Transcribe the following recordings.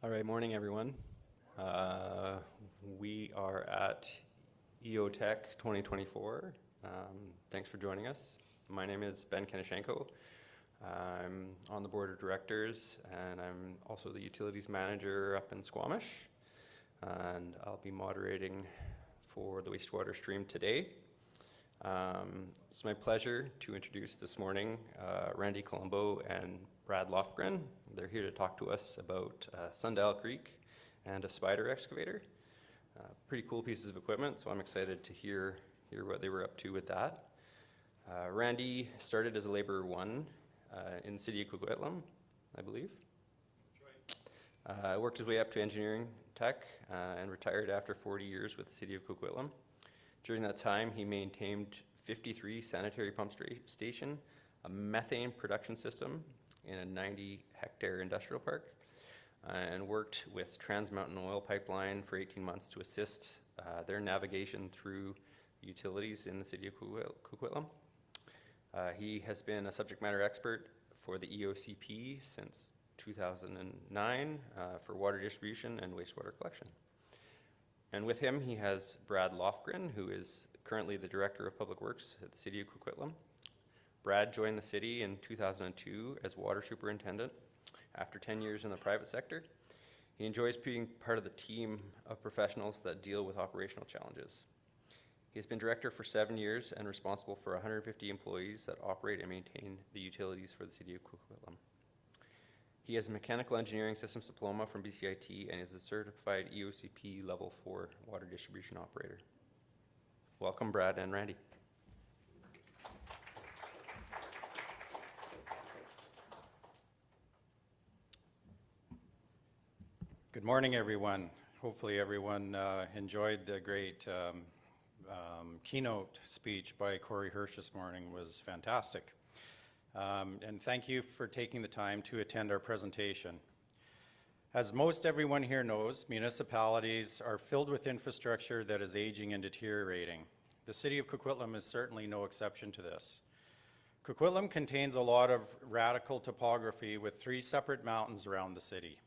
All right, morning everyone. We are at EOtec2024. Thanks for joining us. My name is Ben Kanashenko. I'm on the board of directors and I'm also the utilities manager up in Squamish. And I'll be moderating for the wastewater stream today. It's my pleasure to introduce this morning Randy Colombo and Brad Lofgren. They're here to talk to us about Sundial Creek and a spider excavator. Pretty cool pieces of equipment, so I'm excited to hear what they were up to with that. Randy started as a laborer one in the city of Coquitlam, I believe. That's right. Worked his way up to engineering tech and retired after 40 years with the city of Coquitlam. During that time, he maintained 53 sanitary pump station, a methane production system in a 90-hectare industrial park, and worked with Trans Mountain Oil Pipeline for 18 months to assist their navigation through utilities in the city of Coquitlam. He has been a subject matter expert for the EOCP since 2009 for water distribution and wastewater collection. And with him, he has Brad Lofgren, who is currently the Director of Public Works at the City of Coquitlam. Brad joined the city in 2002 as Water Superintendent after 10 years in the private sector. He enjoys being part of the team of professionals that deal with operational challenges. He has been Director for 7 years and responsible for 150 employees that operate and maintain the utilities for the City of Coquitlam. He has a Mechanical Engineering Systems Diploma from BCIT and is a certified EOCP Level 4 water distribution operator. Welcome, Brad and Randy. Good morning, everyone. Hopefully everyone enjoyed the great keynote speech by Corey Hirsch this morning. It was fantastic. And thank you for taking the time to attend our presentation. As most everyone here knows, municipalities are filled with infrastructure that is aging and deteriorating. The city of Coquitlam is certainly no exception to this. Coquitlam contains a lot of radical topography with 3 separate mountains around the city.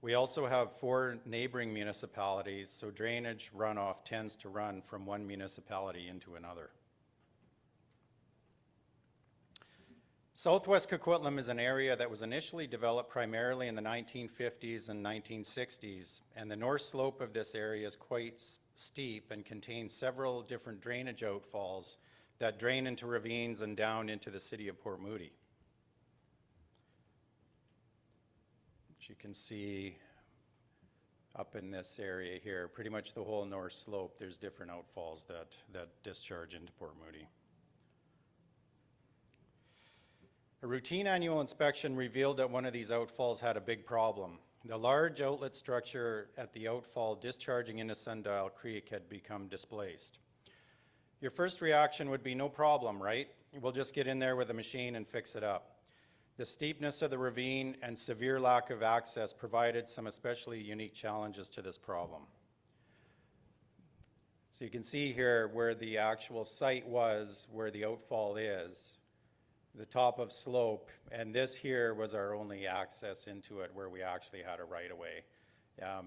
We also have 4 neighboring municipalities, so drainage runoff tends to run from one municipality into another. Southwest Coquitlam is an area that was initially developed primarily in the 1950s and 1960s, and the north slope of this area is quite steep and contains several different drainage outfalls that drain into ravines and down into the city of Port Moody. Which you can see up in this area here, pretty much the whole north slope, there's different outfalls that discharge into Port Moody. A routine annual inspection revealed that one of these outfalls had a big problem. The large outlet structure at the outfall discharging into Sundial Creek had become displaced. Your first reaction would be no problem, right? We'll just get in there with a machine and fix it up. The steepness of the ravine and severe lack of access provided some especially unique challenges to this problem. So you can see here where the actual site was, where the outfall is, the top of slope, and this here was our only access into it where we actually had a right-of-way.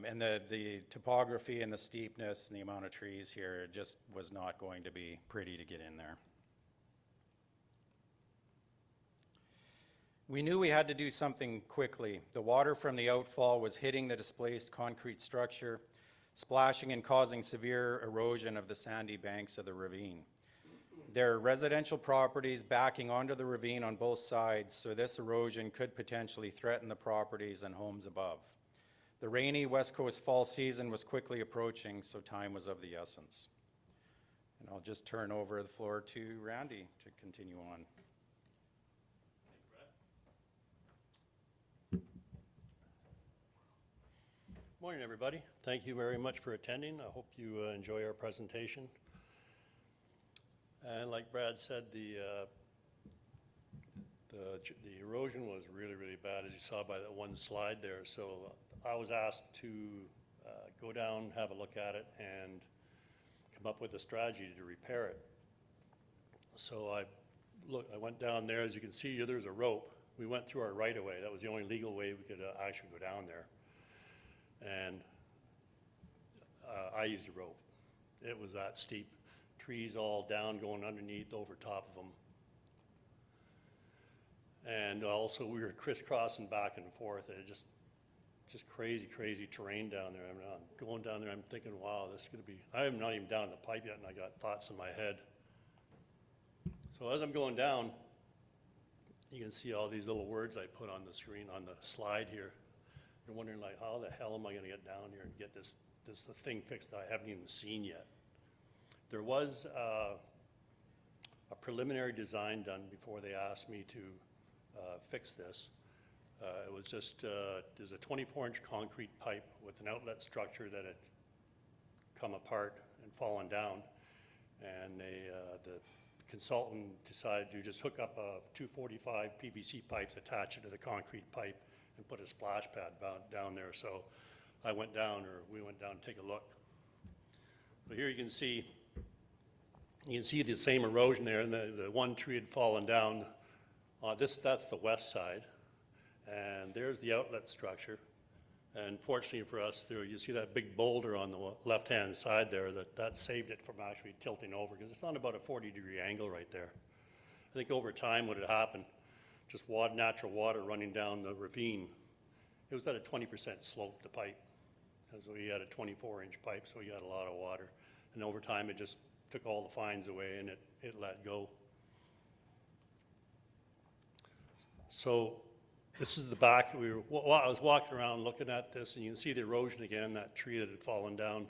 And the topography and the steepness and the amount of trees here just was not going to be pretty to get in there. We knew we had to do something quickly. The water from the outfall was hitting the displaced concrete structure, splashing and causing severe erosion of the sandy banks of the ravine. There are residential properties backing onto the ravine on both sides, so this erosion could potentially threaten the properties and homes above. The rainy West Coast fall season was quickly approaching, so time was of the essence. And I'll just turn over the floor to Randy to continue on. Morning, everybody. Thank you very much for attending. I hope you enjoy our presentation. And like Brad said, the erosion was really, really bad, as you saw by that one slide there. So I was asked to go down, have a look at it, and come up with a strategy to repair it. So I went down there. As you can see, there's a rope. We went through our right-of-way. That was the only legal way we could actually go down there. and I used a rope. It was that steep. Trees all down, going underneath, over top of them. And also we were crisscrossing back and forth. It just crazy, crazy terrain down there. I mean, I'm going down there, I'm thinking, wow, this is gonna be, I am not even down the pipe yet, and I got thoughts in my head. So as I'm going down, you can see all these little words I put on the screen, on the slide here. You're wondering, like, how the hell am I gonna get down here and get this thing fixed that I haven't even seen yet? There was a preliminary design done before they asked me to fix this. It was just, there's a 24-inch concrete pipe with an outlet structure that had come apart and fallen down. And the consultant decided to just hook up a 245 PVC pipes, attach it to the concrete pipe, and put a splash pad down there. So we went down to take a look. So here you can see the same erosion there, and the one tree had fallen down. That's the west side. And there's the outlet structure. And fortunately for us, you see that big boulder on the left-hand side there, that saved it from actually tilting over, because it's on about a 40-degree angle right there. I think over time what had happened, just natural water running down the ravine, it was at a 20% slope, the pipe. Because we had a 24-inch pipe, so we got a lot of water. And over time it just took all the fines away and it let go. So this is the back. I was walking around looking at this, and you can see the erosion again, that tree that had fallen down.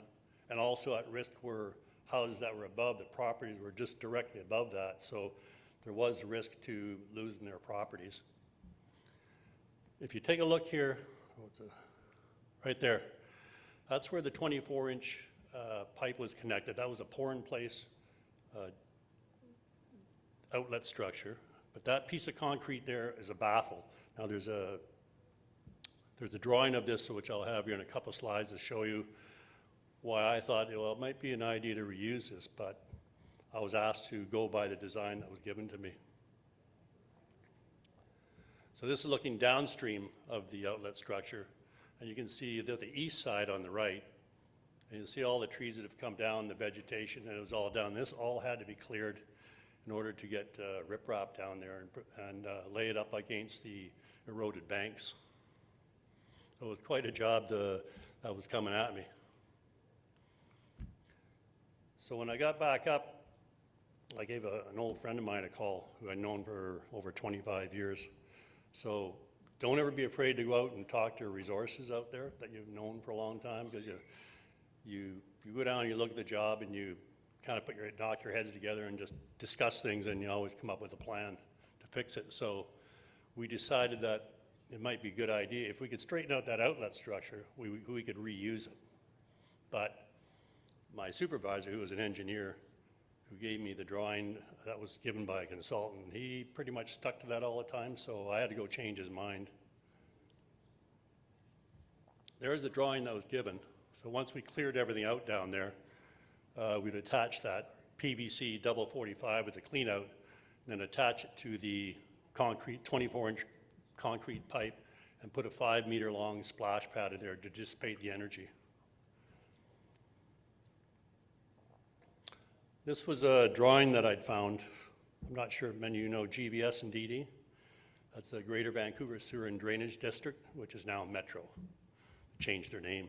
And also at risk were houses that were above. The properties were just directly above that, so there was a risk to losing their properties. If you take a look here, right there, that's where the 24-inch pipe was connected. That was a pour-in-place outlet structure. But that piece of concrete there is a baffle. Now there's a drawing of this, which I'll have here in a couple of slides to show you why I thought, well, it might be an idea to reuse this, but I was asked to go by the design that was given to me. So this is looking downstream of the outlet structure, and you can see that the east side on the right, and you see all the trees that have come down, the vegetation, and it was all down. This all had to be cleared in order to get riprap down there and lay it up against the eroded banks. So it was quite a job that was coming at me. So when I got back up, I gave an old friend of mine a call who I'd known for over 25 years. So don't ever be afraid to go out and talk to resources out there that you've known for a long time, because you go down and you look at the job and you kind of knock your heads together and just discuss things, and you always come up with a plan to fix it. So we decided that it might be a good idea if we could straighten out that outlet structure, we could reuse it. But my supervisor, who was an engineer, who gave me the drawing that was given by a consultant, he pretty much stuck to that all the time, so I had to go change his mind. There's the drawing that was given. So once we cleared everything out down there, we'd attach that PVC double 45 with a clean out, then attach it to the concrete 24-inch concrete pipe and put a 5-meter long splash pad in there to dissipate the energy. This was a drawing that I'd found. I'm not sure if many of you know GVS and DD. That's the Greater Vancouver Sewer and Drainage District, which is now Metro. Changed their name.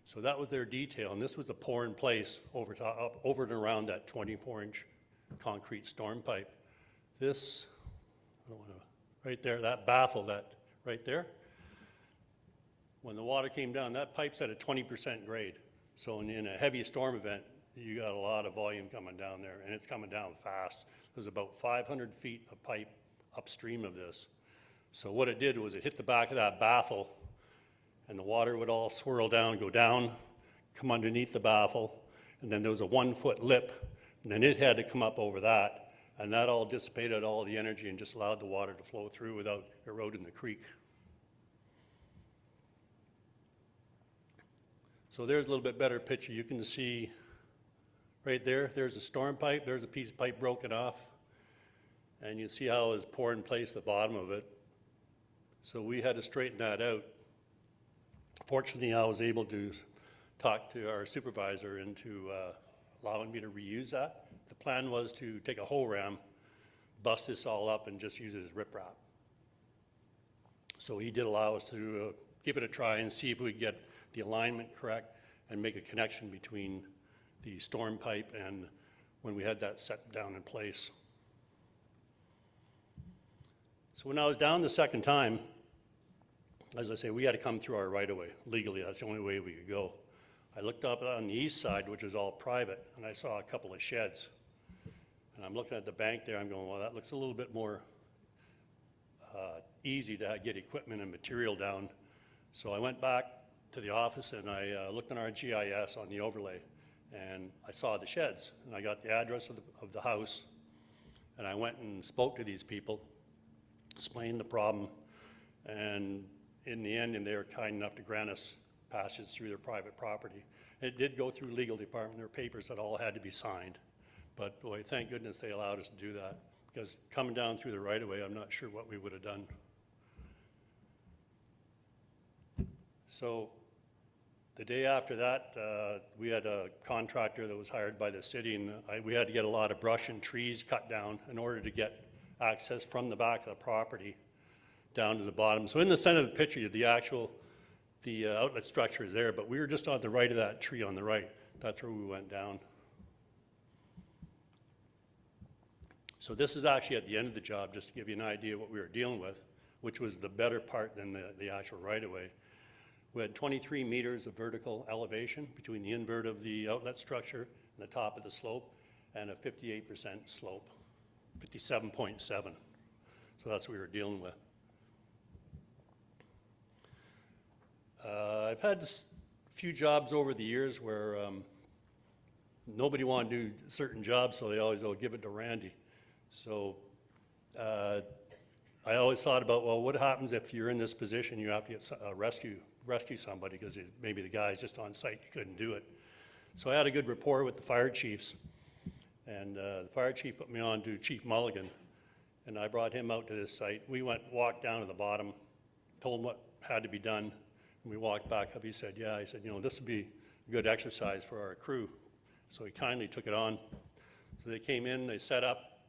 So that was their detail, and this was the pour-in-place over and around that 24-inch concrete storm pipe. This, right there, that baffle, that right there, when the water came down, that pipe's at a 20% grade. So in a heavy storm event, you got a lot of volume coming down there, and it's coming down fast. There's about 500 feet of pipe upstream of this. So what it did was it hit the back of that baffle, and the water would all swirl down, go down, come underneath the baffle, and then there was a 1-foot lip, and then it had to come up over that, and that all dissipated all the energy and just allowed the water to flow through without eroding the creek. So there's a little bit better picture. You can see right there, there's a storm pipe, there's a piece of pipe broken off, and you see how it was pour-in-place the bottom of it. So we had to straighten that out Fortunately, I was able to talk to our supervisor into allowing me to reuse that. The plan was to take a whole ram, bust this all up, and just use it as riprap. So he did allow us to give it a try and see if we could get the alignment correct and make a connection between the storm pipe and when we had that set down in place. So when I was down the second time, as I say, we had to come through our right-of-way legally. That's the only way we could go. I looked up on the east side, which is all private, and I saw a couple of sheds. And I'm looking at the bank there, I'm going, well, that looks a little bit more easy to get equipment and material down. So I went back to the office and I looked on our GIS on the overlay, and I saw the sheds, and I got the address of the house, and I went and spoke to these people, explained the problem, and in the end, and they were kind enough to grant us passage through their private property. It did go through legal department. There were papers that all had to be signed. But boy, thank goodness they allowed us to do that, because coming down through the right-of-way, I'm not sure what we would have done. So the day after that, we had a contractor that was hired by the city, and we had to get a lot of brush and trees cut down in order to get access from the back of the property down to the bottom. So in the center of the picture, the outlet structure is there, but we were just on the right of that tree on the right. That's where we went down. So this is actually at the end of the job, just to give you an idea of what we were dealing with, which was the better part than the actual right-of-way. We had 23 meters of vertical elevation between the invert of the outlet structure and the top of the slope, and a 58% slope, 57.7. So that's what we were dealing with. I've had a few jobs over the years where nobody wanted to do certain jobs, so they always, give it to Randy. So I always thought about, well, what happens if you're in this position, you have to get rescue somebody, because maybe the guy's just on site, you couldn't do it. So I had a good rapport with the fire chiefs, and the fire chief put me on to Chief Mulligan, and I brought him out to this site. We walked down to the bottom, told him what had to be done, and we walked back up. He said, yeah, he said, this would be a good exercise for our crew. So he kindly took it on. So they came in, they set up,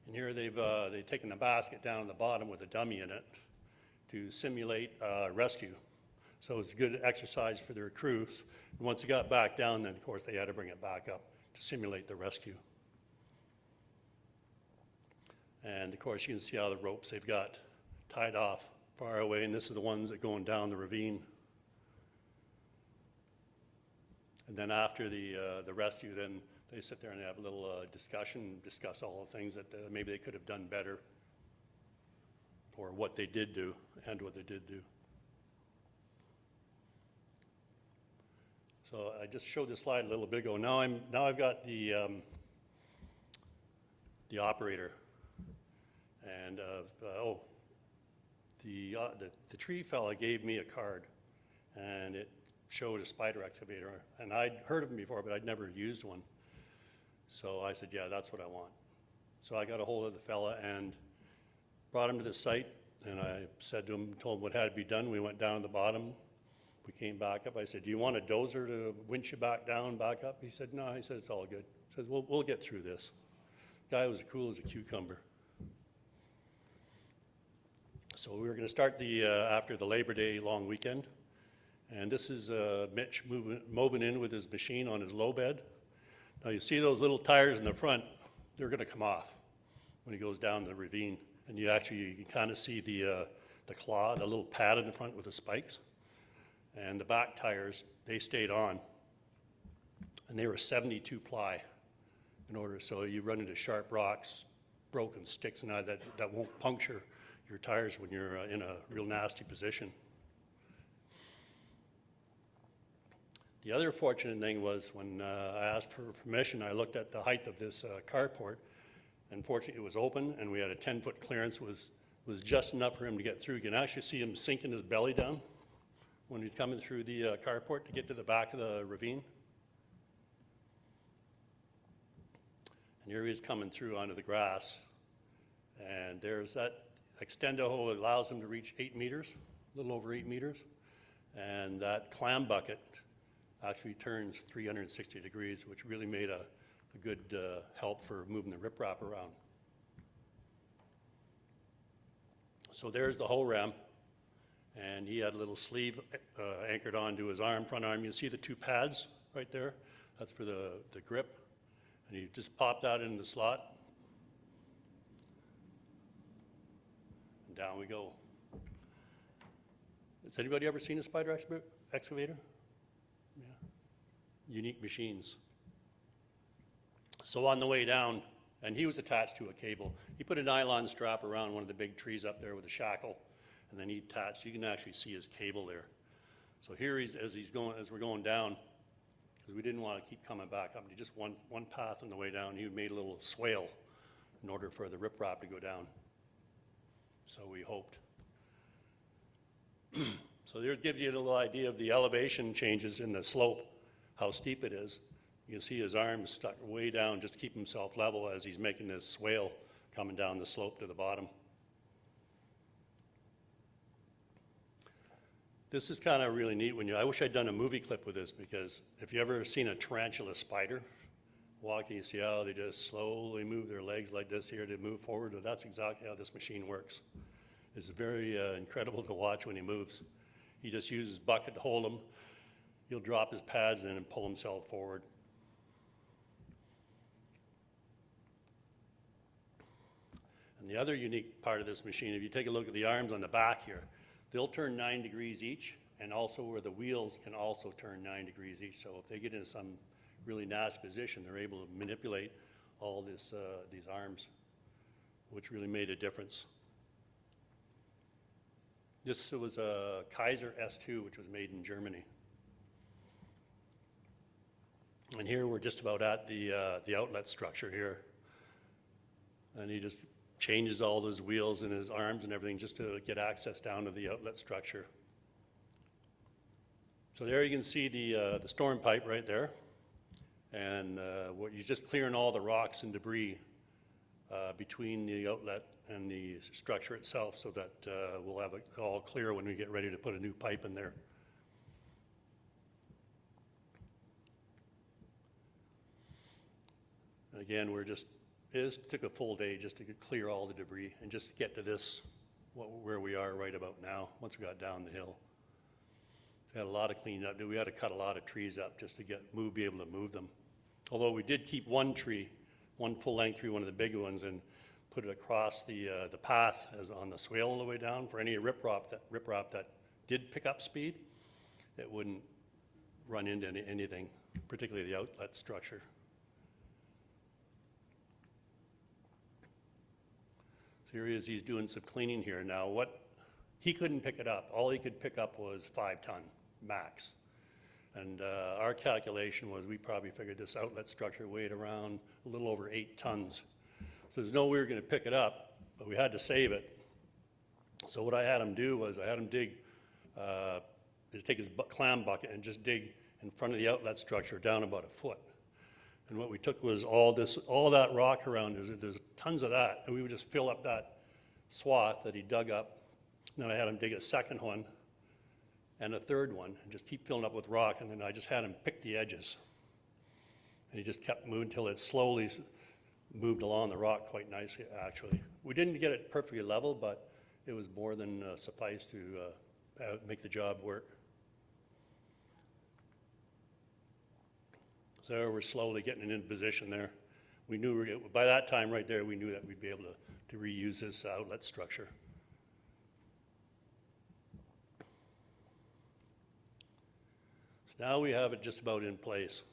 and here they've taken the basket down at the bottom with a dummy in it to simulate rescue. So it's a good exercise for their crews. And once they got back down, then of course they had to bring it back up to simulate the rescue. And of course you can see how the ropes they've got tied off far away, and this is the ones that are going down the ravine. And then after the rescue, then they sit there and they have a little discussion, discuss all the things that maybe they could have done better, or what they did do and what they did do. So I just showed this slide a little bit ago. Now I've got the operator, and the tree fella gave me a card, and it showed a spider excavator, and I'd heard of them before, but I'd never used one. So I said, yeah, that's what I want. So I got a hold of the fella and brought him to the site, and I said to him, told him what had to be done. We went down to the bottom. We came back up. I said, do you want a dozer to winch you back down, back up? He said, no. He said, it's all good. He said, we'll get through this. The guy was cool as a cucumber. So we were going to start after the Labor Day long weekend. And this is Mitch moving in with his machine on his low bed. Now you see those little tires in the front, they're going to come off when he goes down the ravine. And you can kind of see the claw, the little pad in the front with the spikes. And the back tires, they stayed on. And they were 72 ply in order, so you run into sharp rocks, broken sticks, and that won't puncture your tires when you're in a real nasty position. The other fortunate thing was when I asked for permission, I looked at the height of this carport. Unfortunately, it was open, and we had a 10-foot clearance, was just enough for him to get through. You can actually see him sinking his belly down when he's coming through the carport to get to the back of the ravine. And here he is coming through onto the grass. And there's that extendo hole that allows him to reach 8 meters, a little over 8 meters. And that clam bucket actually turns 360 degrees, which really made a good help for moving the riprap around. So there's the hoe ram, and he had a little sleeve anchored onto his arm, front arm. You see the two pads right there? That's for the grip. And he just popped that in the slot. And down we go. Has anybody ever seen a spider excavator? Yeah. Unique machines. So on the way down, and he was attached to a cable. He put a nylon strap around one of the big trees up there with a shackle, and then he attached. You can actually see his cable there. So here as we're going down, because we didn't want to keep coming back up. Just one path on the way down. He made a little swale in order for the riprap to go down. So we hoped. So there gives you a little idea of the elevation changes in the slope, how steep it is. You can see his arms stuck way down just to keep himself level as he's making this swale coming down the slope to the bottom. This is kind of really neat. I wish I'd done a movie clip with this, because if you ever seen a tarantula spider walking, you see how they just slowly move their legs like this here to move forward. Well, that's exactly how this machine works. It's very incredible to watch when he moves. He just uses his bucket to hold him. He'll drop his pads in and pull himself forward. And the other unique part of this machine, if you take a look at the arms on the back here, they'll turn 9 degrees each, and also where the wheels can also turn 9 degrees each. So if they get in some really nasty position, they're able to manipulate all these arms, which really made a difference. This was a Kaiser S2, which was made in Germany. And here we're just about at the outlet structure here. And he just changes all those wheels in his arms and everything just to get access down to the outlet structure. So there you can see the storm pipe right there. And what you're just clearing all the rocks and debris between the outlet and the structure itself, so that we'll have it all clear when we get ready to put a new pipe in there. And again, it took a full day just to clear all the debris and just get to this, where we are right about now, once we got down the hill. We had a lot of cleaning up. We had to cut a lot of trees up just to be able to move them. Although we did keep one tree, one full-length tree, one of the big ones, and put it across the path as on the swale all the way down for any riprap that did pick up speed. It wouldn't run into anything, particularly the outlet structure. So here he is, he's doing some cleaning here now. He couldn't pick it up. All he could pick up was 5 ton max. And our calculation was we probably figured this outlet structure weighed around a little over 8 tons. So there's no way we were going to pick it up, but we had to save it. So what I had him do was I had him just take his clam bucket and just dig in front of the outlet structure down about 1 foot. And what we took was all that rock around, there's tons of that, and we would just fill up that swath that he dug up. And then I had him dig a second one and a third one and just keep filling up with rock, and then I just had him pick the edges. And he just kept moving until it slowly moved along the rock quite nicely, actually. We didn't get it perfectly level, but it was more than suffice to make the job work. So we're slowly getting it in position there. We knew, by that time right there, we knew that we'd be able to reuse this outlet structure. So now we have it just about in place.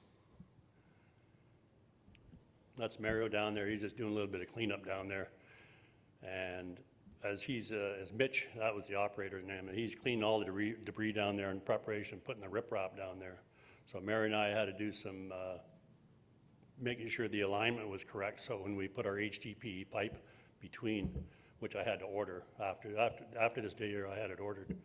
That's Mario down there. He's just doing a little bit of cleanup down there. And as Mitch, that was the operator's name, and he's cleaning all the debris down there in preparation, putting the riprap down there. So Mary and I had to do some making sure the alignment was correct. So when we put our HDPE pipe between, which I had to order after this day here, I had it ordered.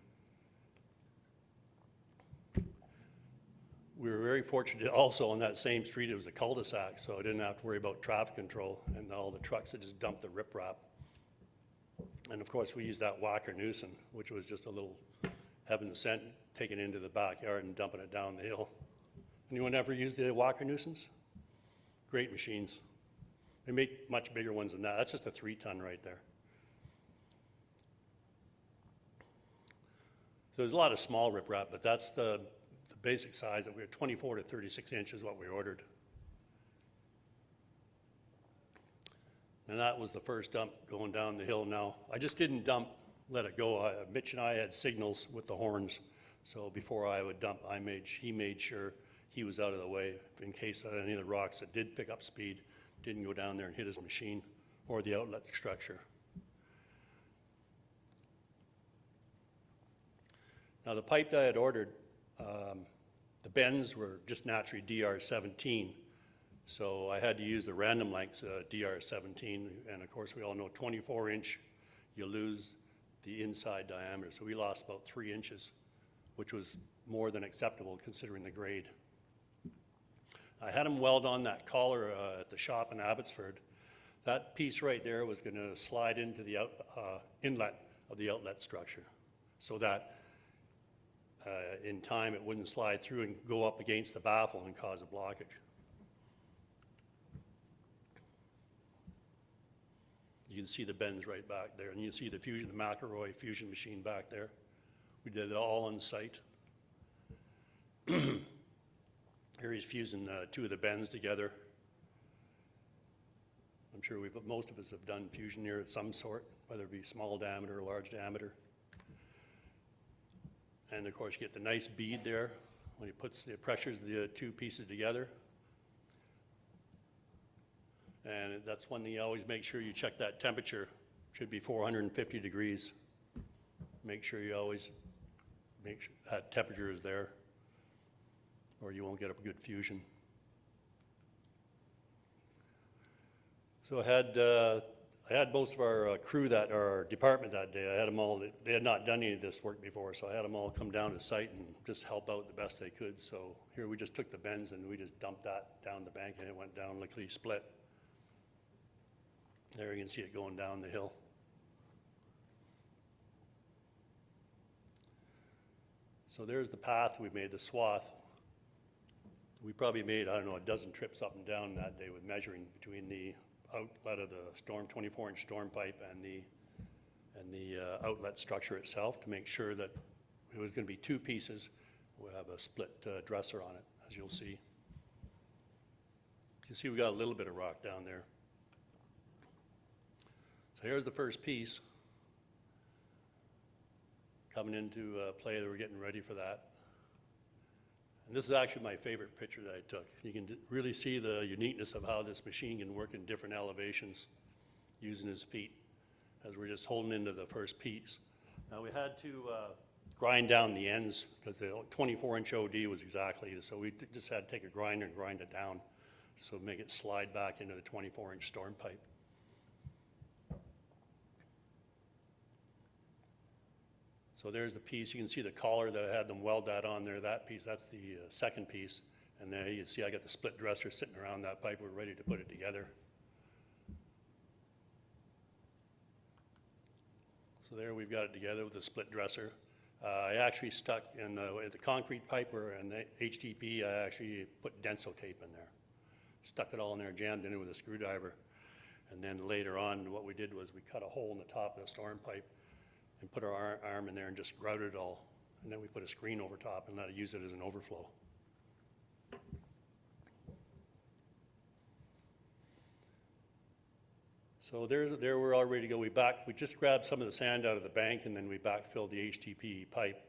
We were very fortunate also on that same street, it was a cul-de-sac, so I didn't have to worry about traffic control and all the trucks that just dumped the riprap. And of course, we used that Walker Newson, which was just a little heaven sent. taking it into the backyard and dumping it down the hill. Anyone ever used the Walker nuisance? Great machines. They make much bigger ones than that. That's just a 3-ton right there. So there's a lot of small riprap, but that's the basic size that we had, 24 to 36 inches what we ordered. And that was the first dump going down the hill. Now, I just didn't dump, let it go. Mitch and I had signals with the horns. So before I would dump, he made sure he was out of the way in case any of the rocks that did pick up speed didn't go down there and hit his machine or the outlet structure. Now the pipe that I had ordered, the bends were just naturally DR17. So I had to use the random lengths DR17, and of course we all know 24-inch, you lose the inside diameter. So we lost about 3 inches, which was more than acceptable considering the grade. I had them weld on that collar at the shop in Abbotsford. That piece right there was going to slide into the inlet of the outlet structure so that in time it wouldn't slide through and go up against the baffle and cause a blockage. You can see the bends right back there, and you see the McElroy fusion machine back there. We did it all on site. Here he's fusing 2 of the bends together. I'm sure most of us have done fusion here of some sort, whether it be small diameter or large diameter. And of course you get the nice bead there when he pressures the 2 pieces together. And that's one thing you always make sure you check that temperature. Should be 450 degrees. Make sure you always make sure that temperature is there, or you won't get a good fusion. So I had most of our crew our department that day. I had them all, they had not done any of this work before, so I had them all come down to site and just help out the best they could. So here we just took the bends and we just dumped that down the bank, and it went down lickety split. There you can see it going down the hill. So there's the path we made, the swath. We probably made, I don't know, a dozen trips up and down that day with measuring between the outlet of the 24-inch storm pipe and the outlet structure itself to make sure that it was going to be 2 pieces. We'll have a split dresser on it, as you'll see. You can see we got a little bit of rock down there. So here's the first piece coming into play that we're getting ready for that. And this is actually my favorite picture that I took. You can really see the uniqueness of how this machine can work in different elevations using his feet as we're just holding into the first piece. Now we had to grind down the ends because the 24-inch OD was exactly, so we just had to take a grinder and grind it down so make it slide back into the 24-inch storm pipe. So there's the piece. You can see the collar that I had them weld that on there, that piece. That's the second piece. And there you see I got the split dresser sitting around that pipe. We're ready to put it together. So there we've got it together with the split dresser. I actually stuck in the concrete pipe and the HDP, I actually put denso tape in there. Stuck it all in there, jammed in it with a screwdriver. And then later on what we did was we cut a hole in the top of the storm pipe and put our arm in there and just grouted it all. And then we put a screen over top and let it use it as an overflow. So there we're all ready to go. We just grabbed some of the sand out of the bank and then we backfilled the HDPE pipe.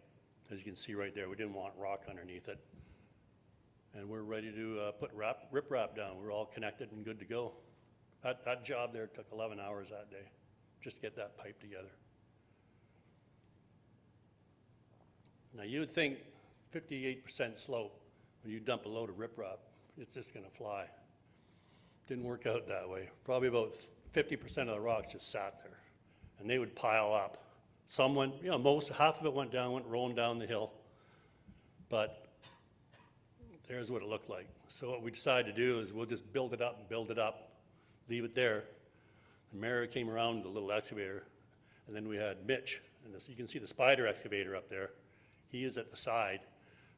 As you can see right there, we didn't want rock underneath it. And we're ready to put riprap down. We're all connected and good to go. That job there took 11 hours that day just to get that pipe together. Now you would think 58% slope, when you dump a load of riprap, it's just gonna fly. Didn't work out that way. Probably about 50% of the rocks just sat there and they would pile up. Some went, half of it went rolling down the hill, but there's what it looked like. So what we decided to do is we'll just build it up, leave it there. And Mary came around with a little excavator, and then we had Mitch, and you can see the spider excavator up there. He is at the side.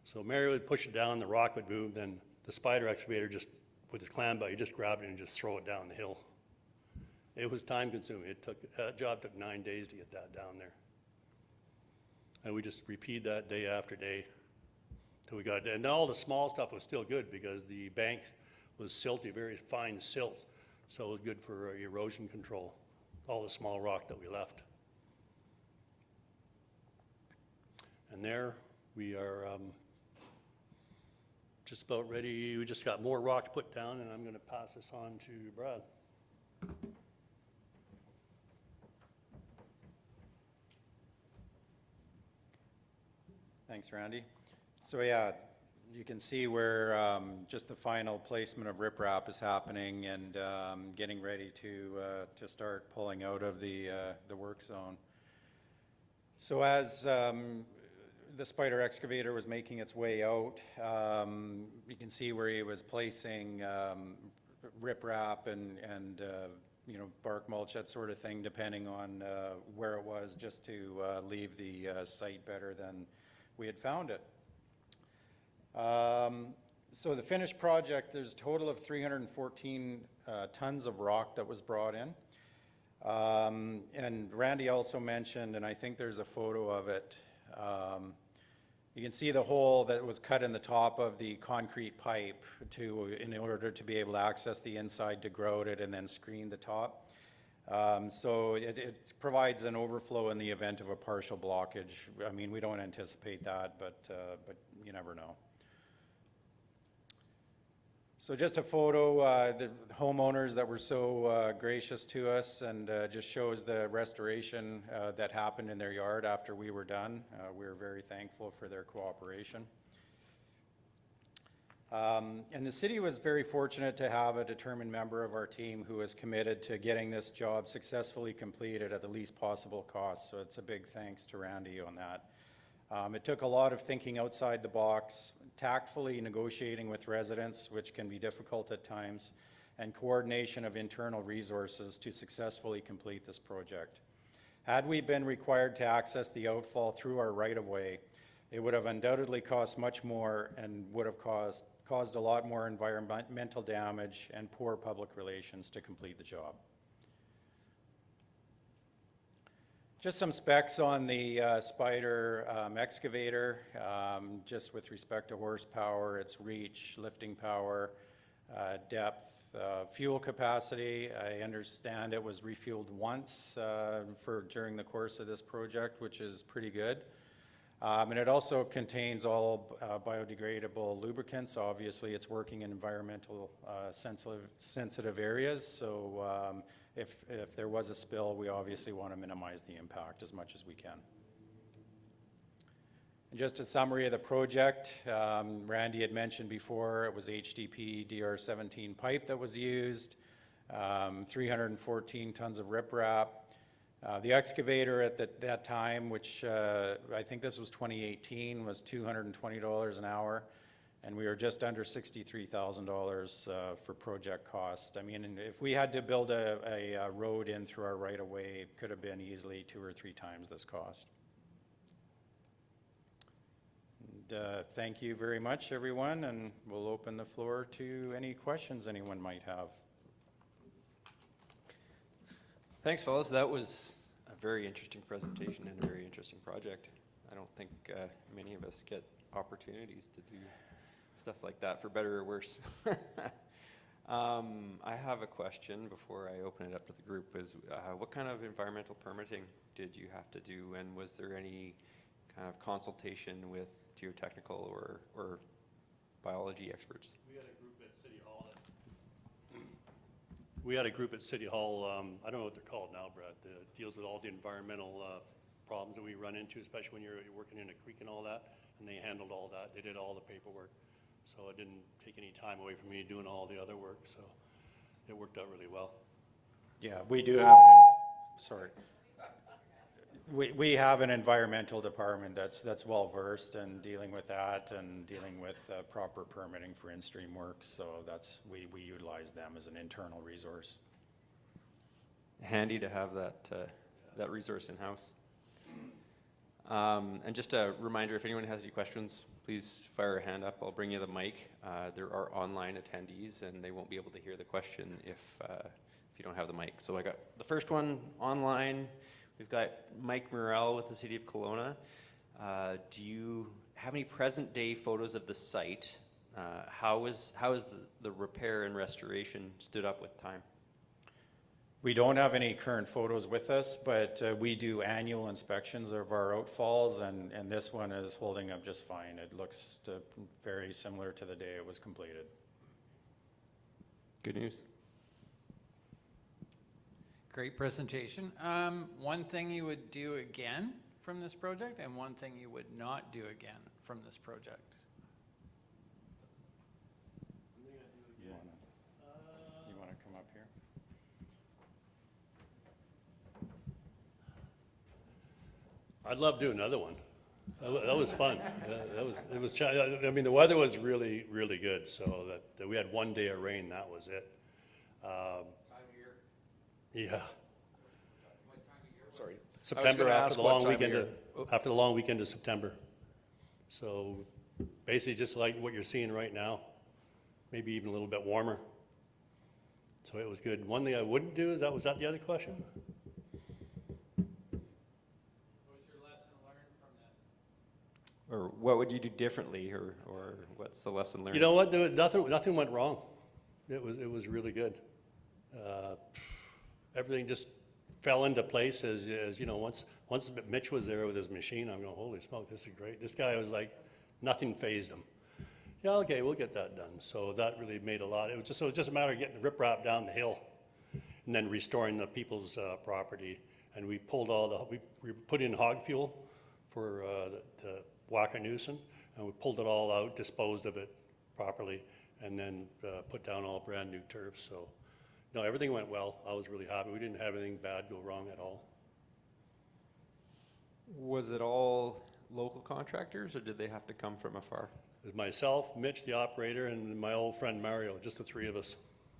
So Mary would push it down, the rock would move, then the spider excavator just, with his clam belt, he just grabbed it and just throw it down the hill. It was time consuming. That job took 9 days to get that down there. And we just repeated that day after day till we got it. And all the small stuff was still good because the bank was silty, very fine silts. So it was good for erosion control, all the small rock that we left. And there we are just about ready. We just got more rock to put down, and I'm going to pass this on to Brad. Thanks, Randy. So yeah, you can see where just the final placement of riprap is happening and getting ready to start pulling out of the work zone. So as the spider excavator was making its way out, you can see where he was placing riprap and you know, bark mulch, that sort of thing, depending on where it was, just to leave the site better than we had found it. So the finished project, there's a total of 314 tons of rock that was brought in. And Randy also mentioned, and I think there's a photo of it, you can see the hole that was cut in the top of the concrete pipe in order to be able to access the inside to grout it and then screen the top. So it provides an overflow in the event of a partial blockage. I mean, we don't anticipate that, but you never know. So just a photo, the homeowners that were so gracious to us, and just shows the restoration that happened in their yard after we were done. We were very thankful for their cooperation. And the city was very fortunate to have a determined member of our team who was committed to getting this job successfully completed at the least possible cost. So it's a big thanks to Randy on that. It took a lot of thinking outside the box, tactfully negotiating with residents, which can be difficult at times, and coordination of internal resources to successfully complete this project. Had we been required to access the outfall through our right-of-way, it would have undoubtedly cost much more and would have caused a lot more environmental damage and poor public relations to complete the job. Just some specs on the spider excavator, just with respect to horsepower, its reach, lifting power, depth, fuel capacity. I understand it was refueled once during the course of this project, which is pretty good. And it also contains all biodegradable lubricants. Obviously, it's working in environmental sensitive areas, so if there was a spill, we obviously want to minimize the impact as much as we can. And just a summary of the project, Randy had mentioned before, it was HDP DR17 pipe that was used, 314 tons of riprap. The excavator at that time, which I think this was 2018, was $220 an hour, and we were just under $63,000 for project cost. I mean, if we had to build a road in through our right-of-way, it could have been easily 2 or 3 times this cost. And, thank you very much, everyone, and we'll open the floor to any questions anyone might have. Thanks, fellas. That was a very interesting presentation and a very interesting project. I don't think many of us get opportunities to do stuff like that, for better or worse. I have a question before I open it up to the group. What kind of environmental permitting did you have to do, and was there any kind of consultation with geotechnical or biology experts? We had a group at City Hall. I don't know what they're called now, Brad, that deals with all the environmental problems that we run into, especially when you're working in a creek and all that, and they handled all that. They did all the paperwork. So it didn't take any time away from me doing all the other work, so it worked out really well. Yeah, we do have we have an environmental department that's well versed in dealing with that and dealing with proper permitting for in-stream works. So we utilize them as an internal resource. Handy to have that that resource in-house. And just a reminder, if anyone has any questions, please fire a hand up. I'll bring you the mic. There are online attendees, and they won't be able to hear the question if you don't have the mic. So I got the first one online. We've got Mike Murrell with the City of Kelowna. Do you have any present-day photos of the site? How is the repair and restoration stood up with time? We don't have any current photos with us, but we do annual inspections of our outfalls, and this one is holding up just fine. It looks very similar to the day it was completed. Good news. Great presentation. One thing you would do again from this project and one thing you would not do again from this project? You want to come up here? I'd love to do another one. That was fun. I mean, the weather was really, really good, so that we had one day of rain, that was it. Time of year? Yeah. What time of year? Sorry. September gonna after ask the what long time of weekend, year. after the long weekend of September. So basically just like what you're seeing right now, maybe even a little bit warmer. So it was good. One thing I wouldn't do is was that the other question? What's your lesson learned from this? Or what would you do differently, or what's the lesson learned? You know what? Nothing went wrong. It was really good. Everything just fell into place as you know. Once Mitch was there with his machine, I'm going, holy smoke, this is great. This guy was like, nothing fazed him. Yeah, okay, we'll get that done. So that really made a lot. It was just a matter of getting the riprap down the hill, and then restoring the people's property. And we pulled we put in hog fuel for the Wackernusen, and we pulled it all out, disposed of it properly, and then put down all brand new turf. So no, everything went well. I was really happy. We didn't have anything bad go wrong at all. Was it all local contractors, or did they have to come from afar? It was myself, Mitch, the operator, and my old friend Mario, just the three of us.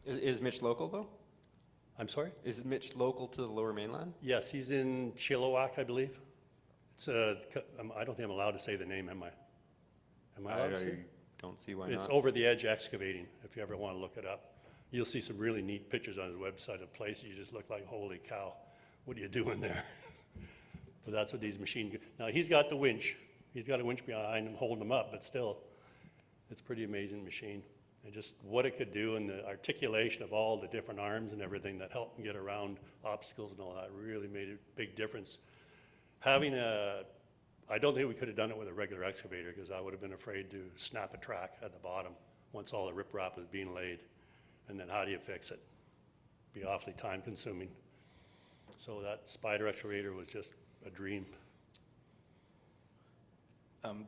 Is Mitch local, though? I'm sorry? Is Mitch local to the Lower Mainland? Yes, he's in Chilliwack, I believe. It's I don't think I'm allowed to say the name, am I? Am I allowed to say? Don't see why It's not. Over the Edge Excavating, if you ever want to look it up. You'll see some really neat pictures on his website of places you just look like, holy cow, what are you doing there? But that's what these machines, now he's got the winch. He's got a winch behind him holding him up, but still, it's a pretty amazing machine. And just what it could do and the articulation of all the different arms and everything that helped him get around obstacles and all that really made a big difference. I don't think we could have done it with a regular excavator because I would have been afraid to snap a track at the bottom once all the riprap was being laid. And then how do you fix it? Be awfully time consuming. So that spider excavator was just a dream.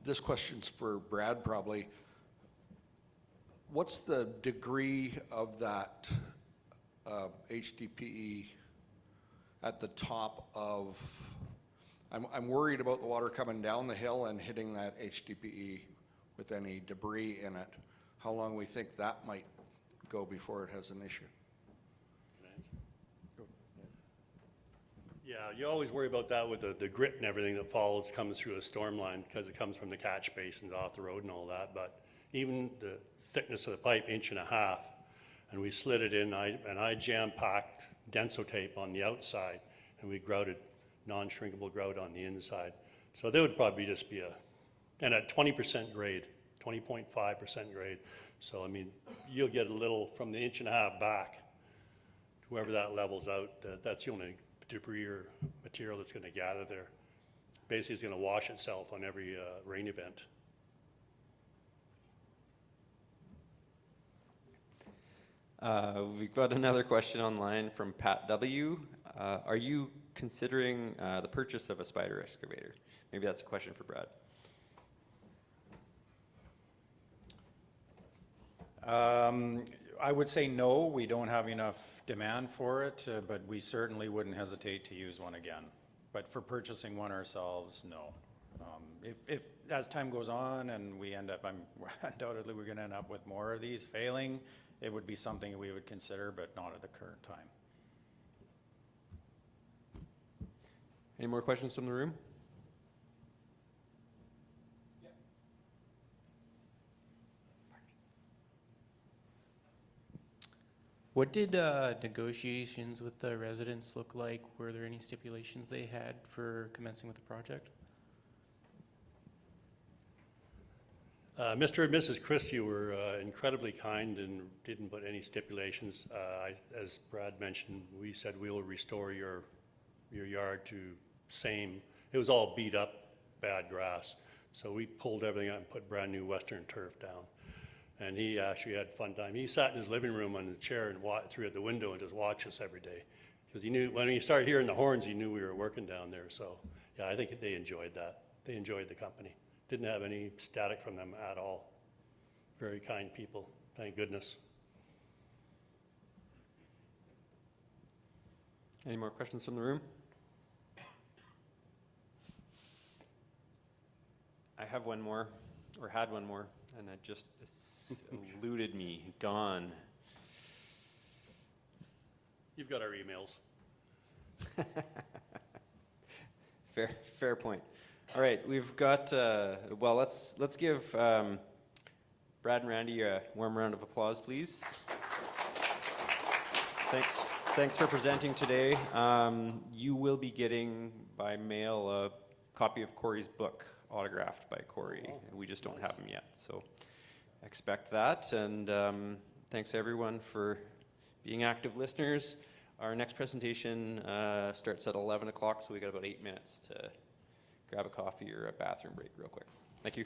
This question's for Brad, probably. What's the degree of that HDPE at the top of, I'm worried about the water coming down the hill and hitting that HDPE with any debris in it. How long we think that might go before it has an issue? Yeah, you always worry about that with the grit and everything that comes through a storm line because it comes from the catch basins off the road and all that. But even the thickness of the pipe, 1.5 inches, and we slid it in, and I jam-packed denso tape on the outside, and we grouted non-shrinkable grout on the inside. So there would probably just be and at 20% grade, 20.5% grade. So I mean, you'll get a little from the 1.5 inches back, wherever that levels out. That's the only debris or material that's going to gather there. Basically, it's going to wash itself on every rain event. We've got another question online from Pat W. Are you considering the purchase of a spider excavator? Maybe that's a question for Brad. I would say no, we don't have enough demand for it, but we certainly wouldn't hesitate to use one again. But for purchasing one ourselves, no. If as time goes on and we end up, undoubtedly we're going to end up with more of these failing, it would be something we would consider, but not at the current time. Any more questions from the room? What did negotiations with the residents look like? Were there any stipulations they had for commencing with the project? Mr. and Mrs. Christie were incredibly kind and didn't put any stipulations. As Brad mentioned, we said we will restore your yard to same. It was all beat up, bad grass. So we pulled everything out and put brand new Western turf down. And he actually had a fun time. He sat in his living room on the chair and through at the window and just watched us every day. Because he knew, when he started hearing the horns, he knew we were working down there. So yeah, I think they enjoyed that. They enjoyed the company. Didn't have any static from them at all. Very kind people, thank goodness. Any more questions from the room? I have one more, or had one more, and it just eluded me, gone. You've got our emails. Fair point. All right, we've got, well, let's give Brad and Randy a warm round of applause, please. Thanks for presenting today. You will be getting by mail a copy of Corey's book, autographed by Corey. Oh, we just don't nice. have them yet, so expect that. And thanks everyone for being active listeners. Our next presentation starts at 11 o'clock, so we got about 8 minutes to grab a coffee or a bathroom break real quick. Thank you.